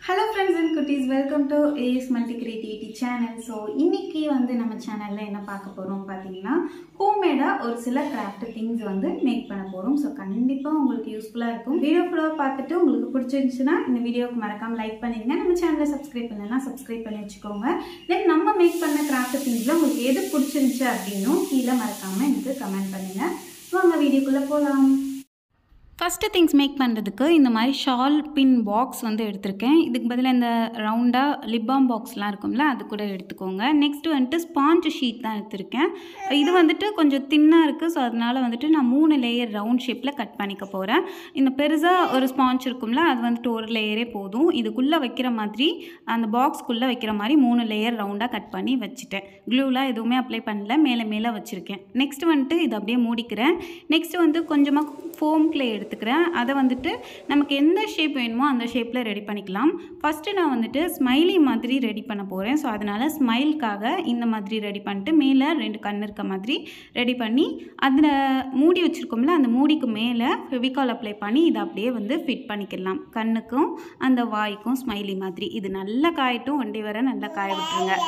Hello friends and cuties, welcome to AS Multi Creativity channel. So இன்னைக்கு வந்து நம்ம சேனல்ல என்ன பார்க்க போறோம் பாத்தீங்கன்னா ஹோம்மேடா ஒரு சில கிராஃப்ட் திங்ஸ் வந்து மேக் பண்ண போறோம். சோ கண்டிப்பா உங்களுக்கு யூஸ்ஃபுல்லா இருக்கும். வீடியோ ஃபுல்லா பார்த்துட்டு உங்களுக்கு பிடிச்சிருந்துச்சுனா இந்த வீடியோக்கு மறக்காம லைக் பண்ணிடுங்க. நம்ம சேனலை சப்ஸ்கிரைப் பண்ணலனா சப்ஸ்கிரைப் பண்ணி வச்சுக்கோங்க. தென் நம்ம மேக் பண்ண கிராஃப்ட் திங்ஸ்ல உங்களுக்கு எது பிடிச்சிருந்துச்சு அப்படினு கீழ மறக்காம எனக்கு கமெண்ட் பண்ணுங்க. வாங்க வீடியோக்குள்ள போலாம். ஃபஸ்ட்டு திங்ஸ் மேக் பண்ணுறதுக்கு இந்த மாதிரி ஷால் பின் பாக்ஸ் வந்து எடுத்திருக்கேன். இதுக்கு பதிலாக இந்த ரவுண்டாக லிப்பாம் பாக்ஸ்லாம் இருக்கும்ல அது கூட எடுத்துக்கோங்க. நெக்ஸ்ட்டு வந்துட்டு ஸ்பாஞ்ச் ஷீட் தான் எடுத்திருக்கேன். இது வந்துட்டு கொஞ்சம் தின்னாக இருக்குது. ஸோ அதனால் வந்துட்டு நான் 3 லேயர் ரவுண்ட் ஷேப்பில் கட் பண்ணிக்க போகிறேன். இந்த பெருசாக ஒரு ஸ்பாஞ்ச் இருக்கும்ல அது வந்துட்டு ஒரு லேயரே போதும். இதுக்குள்ளே வைக்கிற மாதிரி அந்த பாக்ஸ்க்குள்ளே வைக்கிற மாதிரி 3 லேயர் ரவுண்டாக கட் பண்ணி வச்சுட்டேன். க்ளூலாம் எதுவுமே அப்ளை பண்ணல, மேலே மேலே வச்சுருக்கேன். நெக்ஸ்ட்டு வந்துட்டு இதை அப்படியே மூடிக்கிறேன். நெக்ஸ்ட்டு வந்து கொஞ்சமாக ஃபோம் க்ளே எடுத்துக்கிறேன். அதை வந்துட்டு நமக்கு எந்த ஷேப் வேணுமோ அந்த ஷேப்பில் ரெடி பண்ணிக்கலாம். ஃபஸ்ட்டு நான் வந்துட்டு ஸ்மைலி மாதிரி ரெடி பண்ண போகிறேன். ஸோ அதனால் ஸ்மைல்காக இந்த மாதிரி ரெடி பண்ணிட்டு மேலே 2 கண் இருக்க மாதிரி ரெடி பண்ணி அதில் மூடி வச்சுருக்கோம்ல அந்த மூடிக்கு மேலே ஃபெவிகால் அப்ளை பண்ணி இதை அப்படியே வந்து ஃபிட் பண்ணிக்கலாம். கண்ணுக்கும் அந்த வாய்க்கும் ஸ்மைலி மாதிரி. இது நல்லா காயட்டும், ஒன் டே வர நல்லா காய விட்டுருங்க.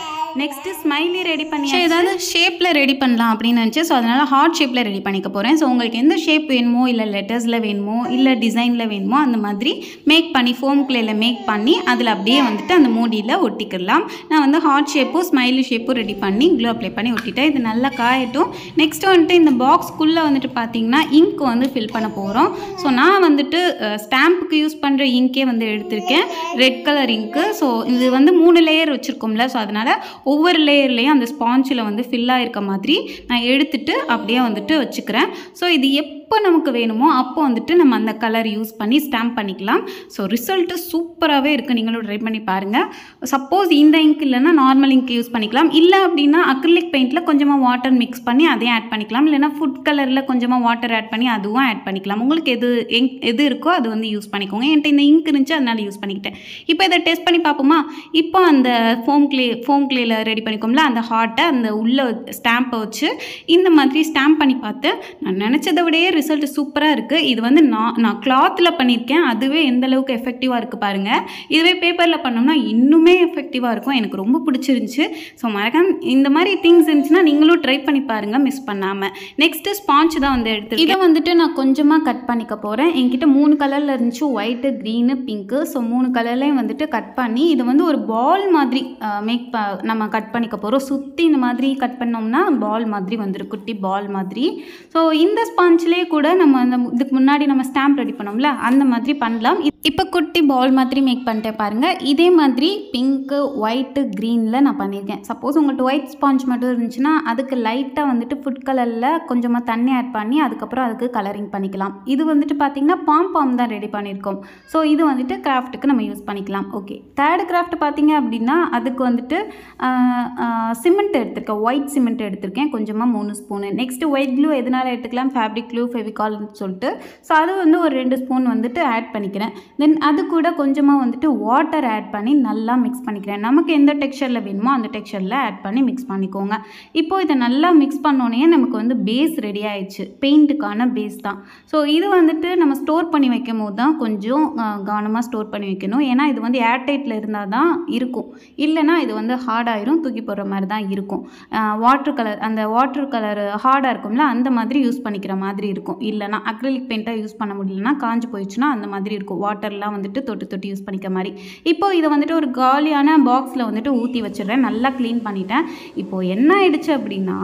நெக்ஸ்ட்டு ஸ்மைலி ரெடி பண்ணி ஏதாவது ஷேப்பில் ரெடி பண்ணலாம் அப்படின்னு நினச்சி ஸோ அதனால் ஹார்ட் ஷேப்பில் ரெடி பண்ணிக்க போகிறேன். ஸோ உங்களுக்கு எந்த ஷேப் வேணுமோ இல்லை லெட்டர்ஸில் வேணுமோ இல்லை டிசைனில் வேணுமோ அந்த மாதிரி மேக் பண்ணி ஃபோம் க்ளேயில் மேக் பண்ணி அதில் அப்படியே வந்துட்டு அந்த மூடியில் ஒட்டிக்கலாம். நான் வந்து ஹார்ட் ஷேப்பும் ஸ்மைலி ஷேப்பும் ரெடி பண்ணி க்ளூ அப்ளை பண்ணி ஒட்டிட்டேன். இது நல்லா காயட்டும். நெக்ஸ்ட்டு வந்துட்டு இந்த பாக்ஸ்க்குள்ளே வந்துட்டு பார்த்திங்கன்னா இங்க் வந்து ஃபில் பண்ண போகிறோம். ஸோ நான் வந்துட்டு ஸ்டாம்புக்கு யூஸ் பண்ணுற இங்கே வந்து எடுத்திருக்கேன், ரெட் கலர் இங்க்கு. ஸோ இது வந்து 3 லேயர் வச்சுருக்கோம்ல ஸோ அதனால் ஒவ்வொரு லேயர்லேயும் அந்த ஸ்பாஞ்சில் வந்து ஃபில் ஆகிருக்க மாதிரி நான் எடுத்துகிட்டு அப்படியே வந்துட்டு வச்சுக்கிறேன். ஸோ இது எப்போ நமக்கு வேணுமோ அப்போ வந்துட்டு நம்ம அந்த கலர் யூஸ் பண்ணி ஸ்டாம்ப் பண்ணிக்கலாம். ஸோ ரிசல்ட்டு சூப்பராகவே இருக்குது. நீங்களும் ட்ரை பண்ணி பாருங்கள். சப்போஸ் இந்த இங்க் இல்லைன்னா நார்மல் இங்க் யூஸ் பண்ணிக்கலாம். இல்லை அப்படின்னா அக்ரிலிக் பெயிண்டில் கொஞ்சமாக வாட்டர் மிக்ஸ் பண்ணி அதையும் ஆட் பண்ணிக்கலாம். இல்லைனா ஃபுட் கலரில் கொஞ்சமாக வாட்டர் ஆட் பண்ணி அதுவும் ஆட் பண்ணிக்கலாம். உங்களுக்கு எது இருக்கோ அது வந்து யூஸ் பண்ணிக்கோங்க. என்கிட்ட இந்த இங்க் இருந்துச்சு அதனால் யூஸ் பண்ணிக்கிட்டேன். இப்போ இதை டெஸ்ட் பண்ணி பார்ப்போமா. இப்போ அந்த ஃபோம் க்ளேயில் ரெடி பண்ணிக்கோம்ல அந்த ஹார்ட்டை அந்த உள்ள ஸ்டாம்பை வச்சு இந்த மாதிரி ஸ்டாம்ப் பண்ணி பார்த்து நான் நினச்சதை விடையே ரிசல்ட் சூப்பராக இருக்குது. இது வந்து நான் கிளாத்தில் பண்ணியிருக்கேன். அதுவே எந்த அளவுக்கு எஃபெக்டிவாக இருக்குது பாருங்கள். இதுவே பேப்பரில் பண்ணோம்னா இன்னுமே எஃபெக்டிவாக இருக்கும். எனக்கு ரொம்ப பிடிச்சிருந்துச்சு. ஸோ மறக்காம இந்த மாதிரி திங்ஸ் இருந்துச்சுன்னா நீங்களும் ட்ரை பண்ணி பாருங்கள் மிஸ் பண்ணாமல். நெக்ஸ்ட்டு ஸ்பாஞ்ச் தான் வந்து எடுத்து இதை வந்துட்டு நான் கொஞ்சமாக கட் பண்ணிக்க போகிறேன். என்கிட்ட 3 கலரில் இருந்துச்சு, ஒயிட்டு, க்ரீனு, பிங்க்கு. ஸோ 3 கலர்லேயும் வந்துட்டு கட் பண்ணி இதை வந்து ஒரு பால் மாதிரி நம்ம கட் பண்ணிக்க போகிறோம். சுற்றி இந்த மாதிரி கட் பண்ணோம்னா பால் மாதிரி வந்துடும், குட்டி பால் மாதிரி. ஸோ இந்த ஸ்பாஞ்சிலே கூட நம்ம அந்த இதுக்கு முன்னாடி நம்ம ஸ்டாம்ப் ரெடி பண்ணோம்ல அந்த மாதிரி பண்ணலாம். இப்போ குட்டி பால் மாதிரி மேக் பண்ணிட்டேன் பாருங்கள். இதே மாதிரி பிங்க்கு, ஒயிட்டு, க்ரீனில் நான் பண்ணியிருக்கேன். சப்போஸ் உங்கள்கிட்ட ஒயிட் ஸ்பாஞ்ச் மட்டும் இருந்துச்சுன்னா அதுக்கு லைட்டாக வந்துட்டு ஃபுட் கலரில் கொஞ்சமாக தண்ணி ஆட் பண்ணி அதுக்கப்புறம் அதுக்கு கலரிங் பண்ணிக்கலாம். இது வந்துட்டு பார்த்திங்கன்னா பாம் தான் ரெடி பண்ணியிருக்கோம். ஸோ இது வந்துட்டு கிராஃப்ட்டுக்கு நம்ம யூஸ் பண்ணிக்கலாம். ஓகே, தேர்ட் கிராஃப்ட் பார்த்திங்க அப்படின்னா அதுக்கு வந்துட்டு சிமெண்ட் எடுத்திருக்கேன், ஒயிட் சிமெண்ட் எடுத்திருக்கேன் கொஞ்சமாக 3 ஸ்பூனு. நெக்ஸ்ட்டு ஒயிட் க்ளூ எதனால் எடுத்துக்கலாம், ஃபேப்ரிக் க்ளூ, ஃபெவிகால்னு சொல்லிட்டு. ஸோ அது வந்து ஒரு 2 ஸ்பூன் வந்துட்டு ஆட் பண்ணிக்கிறேன். தென் அது கூட கொஞ்சமாக வந்துட்டு வாட்டர் ஆட் பண்ணி நல்லா மிக்ஸ் பண்ணிக்கிறேன். நமக்கு எந்த டெக்ஸ்சரில் வேணுமோ அந்த டெக்ஸ்சரில் ஆட் பண்ணி மிக்ஸ் பண்ணிக்கோங்க. இப்போது இதை நல்லா மிக்ஸ் பண்ணோன்னே நமக்கு வந்து பேஸ் ரெடி ஆயிடுச்சு. பெயிண்ட்டுக்கான பேஸ் தான். ஸோ இது வந்துட்டு நம்ம ஸ்டோர் பண்ணி வைக்கும் போது தான் கொஞ்சம் கவனமாக ஸ்டோர் பண்ணி வைக்கணும். ஏன்னா இது வந்து ஏர்டைட்டில் இருந்தால் தான் இருக்கும், இல்லைனா இது வந்து ஹார்டாயிரும், தூக்கி போடுற மாதிரி தான் இருக்கும். வாட்டர் கலர் ஹார்டாக இருக்கும்ல அந்த மாதிரி யூஸ் பண்ணிக்கிற மாதிரி இருக்கும். இல்லைனா அக்ரிலிக் பெயிண்ட்டாக யூஸ் பண்ண முடியலன்னா காஞ்சி போயிடுச்சுன்னா அந்த மாதிரி இருக்கும். வாட்டர்லாம் வந்துட்டு தொட்டு யூஸ் பண்ணிக்க மாதிரி. இப்போது இதை வந்துட்டு ஒரு காலியான பாக்ஸில் வந்துட்டு ஊற்றி வச்சிடுறேன். நல்லா க்ளீன் பண்ணிட்டேன். இப்போது என்ன ஆயிடுச்சு அப்படின்னா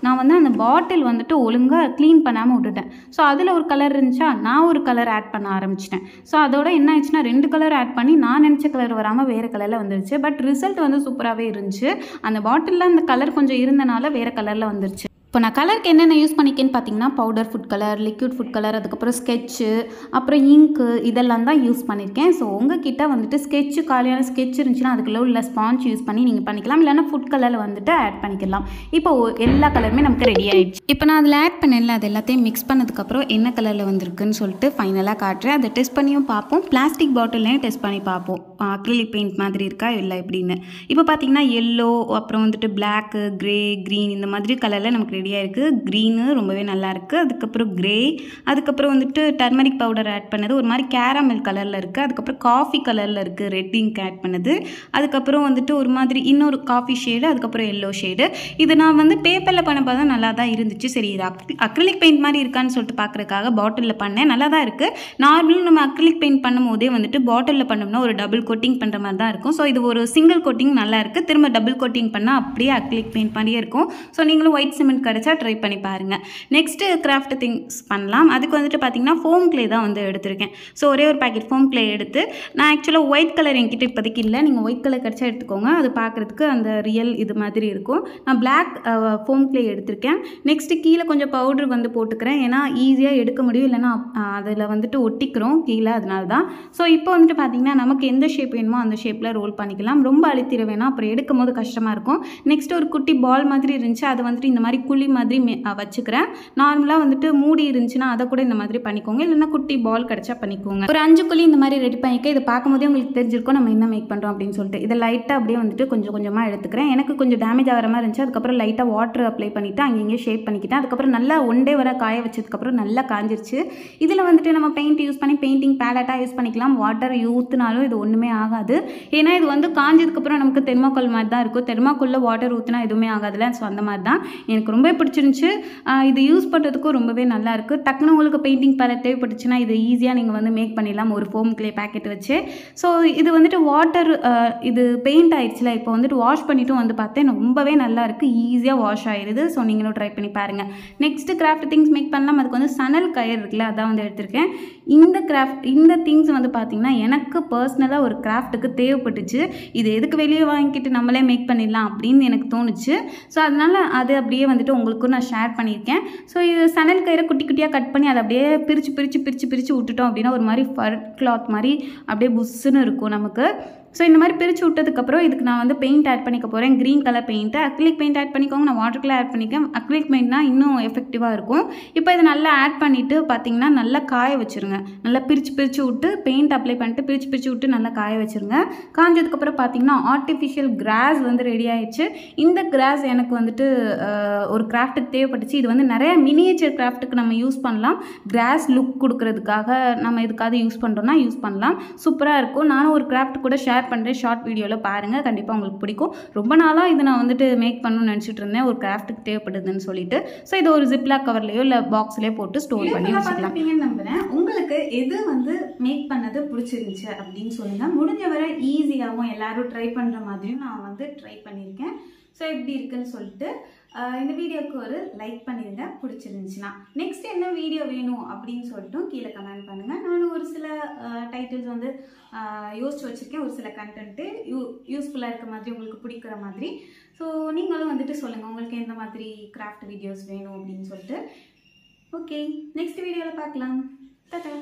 நான் வந்து அந்த பாட்டில் வந்துட்டு ஒழுங்காக க்ளீன் பண்ணாமல் விட்டுட்டேன். ஸோ அதில் ஒரு கலர் இருந்துச்சா, நான் ஒரு கலர் ஆட் பண்ண ஆரம்பிச்சிட்டேன். ஸோ அதோட என்ன ஆயிடுச்சுன்னா 2 கலர் ஆட் பண்ணி நான் நினச்ச கலர் வராமல் வேறு கலரில் வந்துருச்சு. பட் ரிசல்ட் வந்து சூப்பராகவே இருந்துச்சு. அந்த பாட்டிலில் அந்த கலர் கொஞ்சம் இருந்தனால வேறு கலரில் வந்துருச்சு. இப்போ நான் கலருக்கு என்னென்ன யூஸ் பண்ணிக்கேன்னு பார்த்தீங்கன்னா powder food colour, liquid food colour, அதுக்கப்புறம் ஸ்கெட்சு, அப்புறம் இங்க்கு இதெல்லாம் தான் யூஸ் பண்ணியிருக்கேன். ஸோ உங்ககிட்ட வந்துட்டு ஸ்கெட்சு காலியான ஸ்கெட்ச் இருந்துச்சுன்னா அதுக்குள்ளே உள்ள ஸ்பாஞ்ச் யூஸ் பண்ணி நீங்கள் பண்ணிக்கலாம். இல்லைனா ஃபுட் கலரில் வந்துட்டு ஆட் பண்ணிக்கலாம். இப்போ எல்லா கலருமே நமக்கு ரெடி ஆகிடுச்சு. இப்போ நான் அதில் ஆட் பண்ணல அது எல்லாத்தையும் மிக்ஸ் பண்ணதுக்கப்புறம் என்ன கலரில் வந்திருக்குன்னு சொல்லிட்டு ஃபைனலாக காட்டுறேன். அதை டெஸ்ட் பண்ணியும் பார்ப்போம். பிளாஸ்டிக் பாட்டில்லையும் டெஸ்ட் பண்ணி பார்ப்போம் அக்ரிலிக் பெயிண்ட் மாதிரி இருக்கா இல்லை எப்படின்னு. இப்போ பார்த்தீங்கன்னா எல்லோ, அப்புறம் வந்துட்டு பிளாக்கு, கிரே, க்ரீன் இந்த மாதிரி கலரில் நமக்கு ரெடியாக இருக்குது. க்ரீனு ரொம்பவே நல்லாயிருக்கு. அதுக்கப்புறம் க்ரே, அதுக்கப்புறம் வந்துட்டு டர்மரிக் பவுடர் ஆட் பண்ணது ஒரு மாதிரி கேரமல் கலரில் இருக்குது. அதுக்கப்புறம் காஃபி கலரில் இருக்குது ரெட் இங்க் ஆட் பண்ணது. அதுக்கப்புறம் வந்துட்டு ஒரு மாதிரி இன்னொரு காஃபி ஷேடு, அதுக்கப்புறம் எல்லோ ஷேடு. இது நான் வந்து பேப்பரில் பண்ணப்போ தான் நல்லா தான் இருந்துச்சு. சரி இது அக்ரிலிக் பெயிண்ட் மாதிரி இருக்கான்னு சொல்லிட்டு பார்க்குறதுக்காக பாட்டிலில் பண்ணேன். நல்லா தான் இருக்குது. நார்மலாக நம்ம அக்ரிலிக் பெயிண்ட் பண்ணும் போதே வந்துட்டு பாட்டிலில் பண்ணோம்னா ஒரு டபுள் கோட்டிங் பண்ணுற மாதிரி தான் இருக்கும். ஸோ இது ஒரு சிங்கிள் கோட்டிங் நல்லா இருக்குது. திரும்ப டபுள் கோட்டிங் பண்ணால் அப்படியே அக்ரிலிக் பெயிண்ட் மாதிரியே இருக்கும். ஸோ நீங்களும் ஒயிட் சிமெண்ட் கிடச்சா ட்ரை பண்ணி பாருங்கள். நெக்ஸ்ட்டு கிராஃப்ட் திங்ஸ் பண்ணலாம். அதுக்கு வந்துட்டு பார்த்திங்கன்னா ஃபோம் கிளே தான் வந்து எடுத்திருக்கேன். ஸோ ஒரே ஒரு பேக்கெட் ஃபோம் கிளே எடுத்து நான் ஆக்சுவலாக ஒயிட் கலர் என்கிட்ட இப்போதைக்கு இல்லை. நீங்கள் ஒயிட் கலர் கிடச்சா எடுத்துக்கோங்க. அது பார்க்குறதுக்கு அந்த ரியல் இது மாதிரி இருக்கும். நான் பிளாக் ஃபோம் கிளே எடுத்திருக்கேன். நெக்ஸ்ட்டு கீழே கொஞ்சம் பவுடர் வந்து போட்டுக்கிறேன். ஏன்னா ஈஸியாக எடுக்க முடியும், இல்லைனா அதில் வந்துட்டு ஒட்டிக்கிறோம் கீழே, அதனால தான். ஸோ இப்போ வந்துட்டு பார்த்திங்கன்னா நமக்கு எந்த ஷேப் வேணுமோ அந்த ஷேப்பில் ரோல் பண்ணிக்கலாம். ரொம்ப அழுத்திட வேணாம், அப்புறம் எடுக்கும் போது கஷ்டமாக இருக்கும். நெக்ஸ்ட் ஒரு குட்டி பால் மாதிரி இருந்துச்சு, அதை வந்துட்டு இந்த மாதிரி குழி மாதிரி வச்சுக்கிறேன். நார்மலாக வந்துட்டு மூடி இருந்துச்சுன்னா அதை கூட இந்த மாதிரி பண்ணிக்கோங்க, இல்லைன்னா குட்டி பால் கிடச்சா பண்ணிக்கோங்க. ஒரு 5 குழி இந்த மாதிரி ரெடி பண்ணிக்க. இதை பார்க்கும்போதே உங்களுக்கு தெரிஞ்சிருக்கும் நம்ம என்ன மேக் பண்ணுறோம் அப்படின்னு சொல்லிட்டு. இதை லைட்டாக அப்படியே வந்துட்டு கொஞ்சம் கொஞ்சமாக எடுத்துக்கிறேன். எனக்கு கொஞ்சம் டேமேஜ் ஆகிற மாதிரி இருந்துச்சு. அதுக்கப்புறம் லைட்டாக வாட்டர் அப்ளை பண்ணிவிட்டு அங்கேயே ஷேப் பண்ணிக்கிட்டேன். அதுக்கப்புறம் நல்லா ஒன் டே வர காய வச்சதுக்கப்புறம் நல்லா காஞ்சிருச்சு. இதில் வந்துட்டு நம்ம பெயிண்ட் யூஸ் பண்ணி பெயிண்டிங் பேலட்டாக யூஸ் பண்ணிக்கலாம். வாட்டர் ஊற்றினாலும் இது ஒன்றுமே ஆகாது. ஏன்னா இது வந்து காஞ்சதுக்கப்புறம் நமக்கு தெர்மாக்கோல் மாதிரி தான் இருக்கும். தெர்மாக்கோலில் வாட்டர் ஊற்றினா எதுவுமே ஆகாதுல்ல. ஸோ அந்த மாதிரி தான் எனக்கு ரொம்ப பிடிச்சிருந்துச்சு. இது யூஸ் பண்ணுறதுக்கும் ரொம்பவே நல்லாயிருக்கு. டக்குன்னு உங்களுக்கு பெயிண்டிங் பேலட் தேவைப்பட்டுச்சுன்னா இது ஈஸியாக நீங்கள் வந்து மேக் பண்ணிடலாம் ஒரு ஃபோம் கிளே பேக்கெட் வச்சு. ஸோ இது வந்துட்டு வாட்டர் இது பெயிண்ட் ஆயிடுச்சுல, இப்போ வந்துட்டு வாஷ் பண்ணிவிட்டு வந்து பார்த்தேன் ரொம்பவே நல்லாயிருக்கு. ஈஸியாக வாஷ் ஆயிடுது. ஸோ நீங்களும் ட்ரை பண்ணி பாருங்கள். நெக்ஸ்ட்டு கிராஃப்ட் திங்ஸ் மேக் பண்ணலாம். அதுக்கு வந்து சணல் கயிறு இருக்குல்ல, அதான் வந்து எடுத்திருக்கேன். இந்த திங்ஸ் வந்து பார்த்திங்கன்னா எனக்கு பர்சனலாக ஒரு கிராஃப்ட்டுக்கு தேவைப்பட்டுச்சு. இது எதுக்கு வெளியே வாங்கிக்கிட்டு நம்மளே மேக் பண்ணிடலாம் அப்படின்னு எனக்கு தோணுச்சு. ஸோ அதனால் அது அப்படியே வந்துட்டு உங்களுக்கும் நான் ஷேர் பண்ணியிருக்கேன். ஸோ இது சணல் கயிறை குட்டி குட்டியாக கட் பண்ணி அதை அப்படியே பிரித்து விட்டுட்டோம் அப்படின்னா ஒரு மாதிரி ஃபர் கிளாத் மாதிரி அப்படியே புஷ்ஷுன்னு இருக்கும் நமக்கு. ஸோ இந்த மாதிரி பிரித்து விட்டதுக்கப்புறம் இதுக்கு நான் வந்து பெயிண்ட் ஆட் பண்ணிக்க போகிறேன். Green colour paint. Acrylic paint add பண்ணிக்கோங்க. நான் வாட்டர் கலர் ஆட் பண்ணிக்கேன். அக்ரிலிக் பெயிண்ட்னா இன்னும் எஃபெக்டிவாக இருக்கும். இப்போ இதை நல்லா ஆட் பண்ணிவிட்டு பார்த்திங்கன்னா நல்லா காய வச்சுருங்க. நல்லா பிரித்து விட்டு பெயிண்ட் அப்ளை பண்ணிட்டு பிரித்து விட்டு நல்லா காய வச்சுருங்க. காஞ்சதுக்கப்புறம் பார்த்திங்கன்னா ஆர்டிஃபிஷியல் கிராஸ் வந்து ரெடி ஆகிடுச்சு. இந்த கிராஸ் எனக்கு வந்துட்டு ஒரு கிராஃப்ட்டுக்கு தேவைப்பட்டுச்சு. இது வந்து நிறைய மினியேச்சர் கிராஃப்ட்டுக்கு நம்ம யூஸ் பண்ணலாம். கிராஸ் லுக் கொடுக்கறதுக்காக நம்ம இதுக்காக யூஸ் பண்ணுறோன்னா யூஸ் பண்ணலாம். சூப்பராக இருக்கும். நானும் ஒரு கிராஃப்ட் கூட ஷேர் பண்ணுறேன். ஷார்ட் வீடியோவில் பாருங்கள், கண்டிப்பாக உங்களுக்கு பிடிக்கும். ரொம்ப நாளாக இது நான் வந்துட்டு மேக் பண்ணணும்னு நினச்சிட்டு இருந்தேன், ஒரு கிராஃப்ட்டுக்கு தேவைப்படுதுன்னு சொல்லிட்டு. ஸோ இது ஒரு ஜிப்லாக் கவர்லையோ இல்லை பாக்ஸ்லேயோ போட்டு ஸ்டோர் பண்ணி வச்சுக்கலாம். நம்புகிறேன் உங்களுக்கு எது வந்து மேக் பண்ணது பிடிச்சிருந்துச்சு அப்படின்னு சொல்லுங்கள். முடிஞ்ச வரை ஈஸியாகவும் எல்லாரும் ட்ரை பண்ணுற மாதிரியும் நான் வந்து ட்ரை பண்ணியிருக்கேன். ஸோ எப்படி இருக்குன்னு சொல்லிட்டு இந்த வீடியோவுக்கு ஒரு லைக் பண்ணிடுங்க பிடிச்சிருந்துச்சுன்னா. நெக்ஸ்ட் என்ன வீடியோ வேணும் அப்படின்னு சொல்லிட்டு கீழே கமெண்ட் பண்ணுங்கள். நானும் ஒரு சில டைட்டில்ஸ் வந்து யோசிச்சு வச்சுருக்கேன். ஒரு சில கண்டென்ட்டு யூஸ்ஃபுல்லாக இருக்க மாதிரி உங்களுக்கு பிடிக்கிற மாதிரி. ஸோ நீங்களும் வந்துட்டு சொல்லுங்கள் உங்களுக்கு எந்த மாதிரி கிராஃப்ட் வீடியோஸ் வேணும் அப்படின்னு சொல்லிட்டு. ஓகே, நெக்ஸ்ட் வீடியோவில் பார்க்கலாம். டாடா.